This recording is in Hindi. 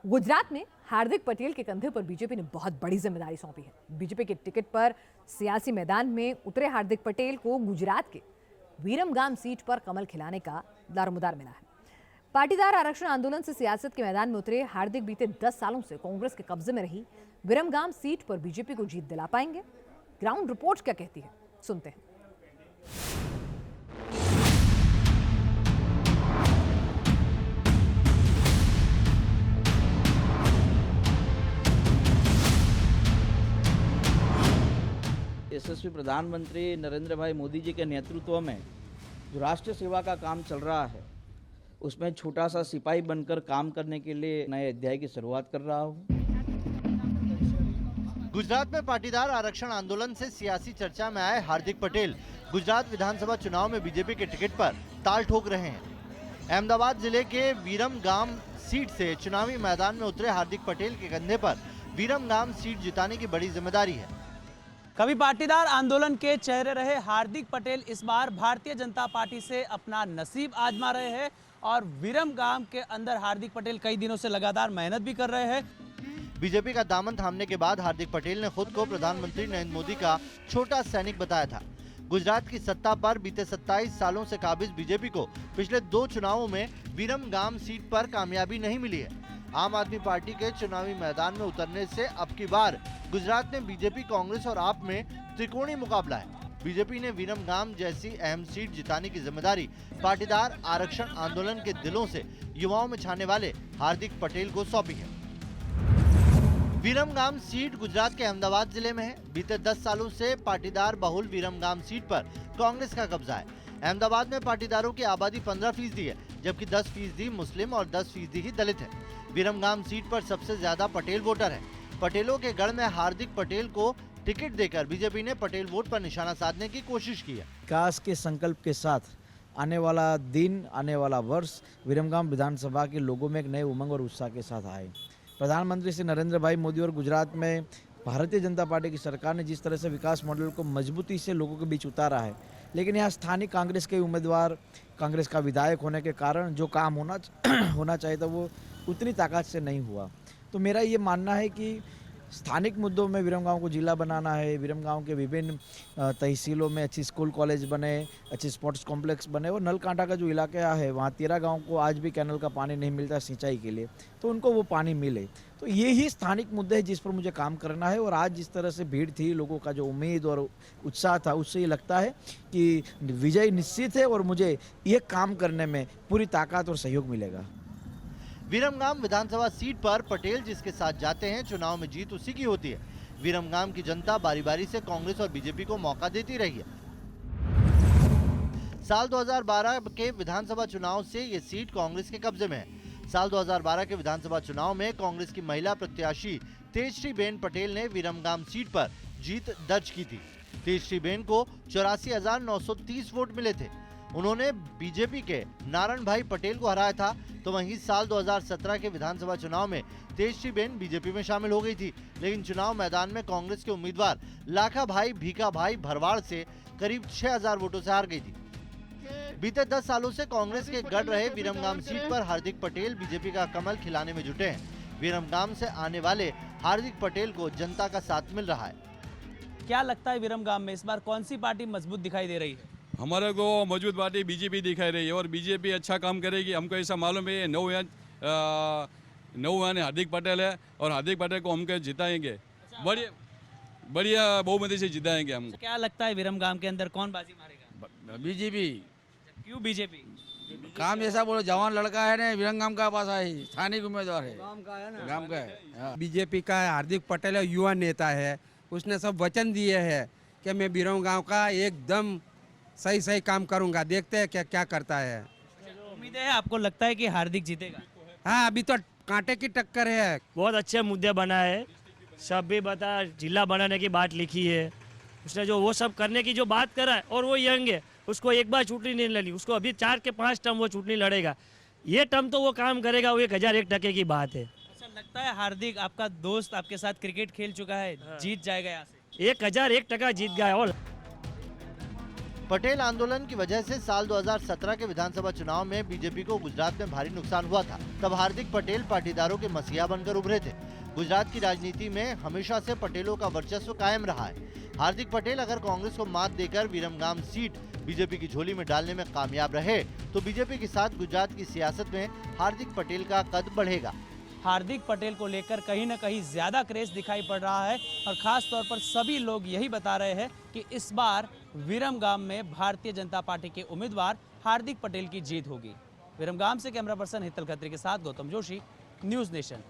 गुजरात में हार्दिक पटेल के कंधे पर बीजेपी ने बहुत बड़ी जिम्मेदारी सौंपी है। बीजेपी के टिकट पर सियासी मैदान में उतरे हार्दिक पटेल को गुजरात के विरमगाम सीट पर कमल खिलाने का दारोमदार मिला है। पाटीदार आरक्षण आंदोलन से सियासत के मैदान में उतरे हार्दिक बीते 10 सालों से कांग्रेस के कब्जे में रही विरमगाम सीट पर बीजेपी को जीत दिला पाएंगे। ग्राउंड रिपोर्ट क्या कहती है, सुनते हैं। यशस्वी प्रधानमंत्री नरेंद्र भाई मोदी जी के नेतृत्व में जो राष्ट्र सेवा का काम चल रहा है, उसमें छोटा सा सिपाही बनकर काम करने के लिए नए अध्याय की शुरुआत कर रहा हूँ। गुजरात में पाटीदार आरक्षण आंदोलन से सियासी चर्चा में आए हार्दिक पटेल गुजरात विधानसभा चुनाव में बीजेपी के टिकट पर ताल ठोक रहे हैं। अहमदाबाद जिले के विरमगाम सीट से चुनावी मैदान में उतरे हार्दिक पटेल के कंधे पर विरमगाम सीट जिताने की बड़ी जिम्मेदारी है। कभी पाटीदार आंदोलन के चेहरे रहे हार्दिक पटेल इस बार भारतीय जनता पार्टी से अपना नसीब आजमा रहे हैं और विरमगाम के अंदर हार्दिक पटेल कई दिनों से लगातार मेहनत भी कर रहे हैं। बीजेपी का दामन थामने के बाद हार्दिक पटेल ने खुद को प्रधानमंत्री नरेंद्र मोदी का छोटा सैनिक बताया था। गुजरात की सत्ता पर बीते 27 सालों से काबिज बीजेपी को पिछले 2 चुनावों में विरमगाम सीट पर कामयाबी नहीं मिली है। आम आदमी पार्टी के चुनावी मैदान में उतरने से अब की बार गुजरात में बीजेपी, कांग्रेस और आप में त्रिकोणीय मुकाबला है। बीजेपी ने विरमगाम जैसी अहम सीट जिताने की जिम्मेदारी पाटीदार आरक्षण आंदोलन के दिलों से युवाओं में छाने वाले हार्दिक पटेल को सौंपी है। विरमगाम सीट गुजरात के अहमदाबाद जिले में है। बीते 10 सालों से पाटीदार बहुल विरमगाम सीट पर कांग्रेस का कब्जा है। अहमदाबाद में पाटीदारों की आबादी 15% है, जबकि 10% मुस्लिम और 10% ही दलित है। विरमगाम सीट पर सबसे ज्यादा पटेल वोटर है। पटेलों के गढ़ में हार्दिक पटेल को टिकट देकर बीजेपी ने पटेल वोट पर निशाना साधने की कोशिश की है। विकास के संकल्प के साथ आने वाला दिन, आने वाला वर्ष विरमगाम विधानसभा के लोगों में एक नए उमंग और उत्साह के साथ आए। प्रधानमंत्री श्री नरेंद्र भाई मोदी और गुजरात में भारतीय जनता पार्टी की सरकार ने जिस तरह से विकास मॉडल को मजबूती से लोगों के बीच उतारा है, लेकिन यहाँ स्थानीय कांग्रेस के उम्मीदवार, कांग्रेस का विधायक होने के कारण जो काम होना चाहिए था वो उतनी ताकत से नहीं हुआ। तो मेरा ये मानना है कि स्थानिक मुद्दों में विरमगाम को जिला बनाना है। विरमगाम के विभिन्न तहसीलों में अच्छी स्कूल कॉलेज बने, अच्छे स्पोर्ट्स कॉम्प्लेक्स बने। और नलकांटा का जो इलाका है वहाँ 13 गाँव को आज भी कैनल का पानी नहीं मिलता सिंचाई के लिए, तो उनको वो पानी मिले। तो ये ही स्थानिक मुद्दे हैं जिस पर मुझे काम करना है। और आज जिस तरह से भीड़ थी, लोगों का जो उम्मीद और उत्साह था, उससे ये लगता है कि विजय निश्चित है और मुझे ये काम करने में पूरी ताकत और सहयोग मिलेगा। विरमगाम विधानसभा सीट पर पटेल जिसके साथ जाते हैं, चुनाव में जीत उसी की होती है। विरमगाम की जनता बारी बारी से कांग्रेस और बीजेपी को मौका देती रही है। साल 2012 के विधानसभा चुनाव से ये सीट कांग्रेस के कब्जे में है। साल 2012 के विधानसभा चुनाव में कांग्रेस की महिला प्रत्याशी तेजश्रीबेन पटेल ने विरमगाम सीट पर जीत दर्ज की थी। तेजश्रीबेन को 84,930 वोट मिले थे। उन्होंने बीजेपी के नारायण भाई पटेल को हराया था। तो वहीं साल 2017 के विधानसभा चुनाव में तेजश्रीबेन बीजेपी में शामिल हो गई थी, लेकिन चुनाव मैदान में कांग्रेस के उम्मीदवार लाखा भाई भीखा भाई भरवाड़ से करीब 6,000 वोटों से हार गई थी। बीते 10 सालों से कांग्रेस के गढ़ रहे विरमगाम सीट पर हार्दिक पटेल बीजेपी का कमल खिलाने में जुटे हैं। विरमगाम से आने वाले हार्दिक पटेल को जनता का साथ मिल रहा है। क्या लगता है विरमगाम में इस बार कौन सी पार्टी मजबूत दिखाई दे रही है? हमारे को मौजूद पार्टी बीजेपी दिखाई रही है और बीजेपी अच्छा काम करेगी। हमको ऐसा मालूम है। नौयान हार्दिक पटेल है और हार्दिक पटेल को हमको जिताएंगे। बढ़िया बहुमती से जिताएंगे हमको। क्या लगता है विरमगाम के अंदर कौन बाजी मारेगा? बीजेपी। क्यों बीजेपी? काम जैसा बोलो, जवान लड़का है ना, विरमगाम का पास है, स्थानिक उम्मीदवार है, गांव का है। बीजेपी का हार्दिक पटेल युवा नेता है। उसने सब वचन दिए हैं कि मैं विरमगाम का एकदम सही काम करूंगा। देखते हैं क्या करता है। उम्मीद है आपको लगता है कि हार्दिक जीतेगा? हाँ, अभी तो कांटे की टक्कर है। बहुत अच्छे मुद्दे बनाए हैं, सब भी बता, जिला बनाने की बात लिखी है उसने, जो वो सब करने की जो बात करा है। और वो यंग है, उसको एक बार चुटनी नहीं लड़ी, उसको अभी 4 के 5 टर्म वो चुटनी लड़ेगा। ये टर्म तो वो काम करेगा, वो 1001% की बात है। अच्छा लगता है हार्दिक आपका दोस्त आपके साथ क्रिकेट खेल चुका है, जीत जाएगा यहाँ से? 1001% जीत गया। और पटेल आंदोलन की वजह से साल 2017 के विधानसभा चुनाव में बीजेपी को गुजरात में भारी नुकसान हुआ था। तब हार्दिक पटेल पाटीदारों के मसीहा बनकर उभरे थे। गुजरात की राजनीति में हमेशा से पटेलों का वर्चस्व कायम रहा है। हार्दिक पटेल अगर कांग्रेस को मात देकर विरमगाम सीट बीजेपी की झोली में डालने में कामयाब रहे तो बीजेपी के साथ गुजरात की सियासत में हार्दिक पटेल का कद बढ़ेगा। हार्दिक पटेल को लेकर कहीं न कहीं ज्यादा क्रेज दिखाई पड़ रहा है और खास तौर पर सभी लोग यही बता रहे हैं कि इस बार विरमगाम में भारतीय जनता पार्टी के उम्मीदवार हार्दिक पटेल की जीत होगी। विरमगाम से कैमरा पर्सन हितल खत्री के साथ गौतम जोशी, न्यूज़ नेशन।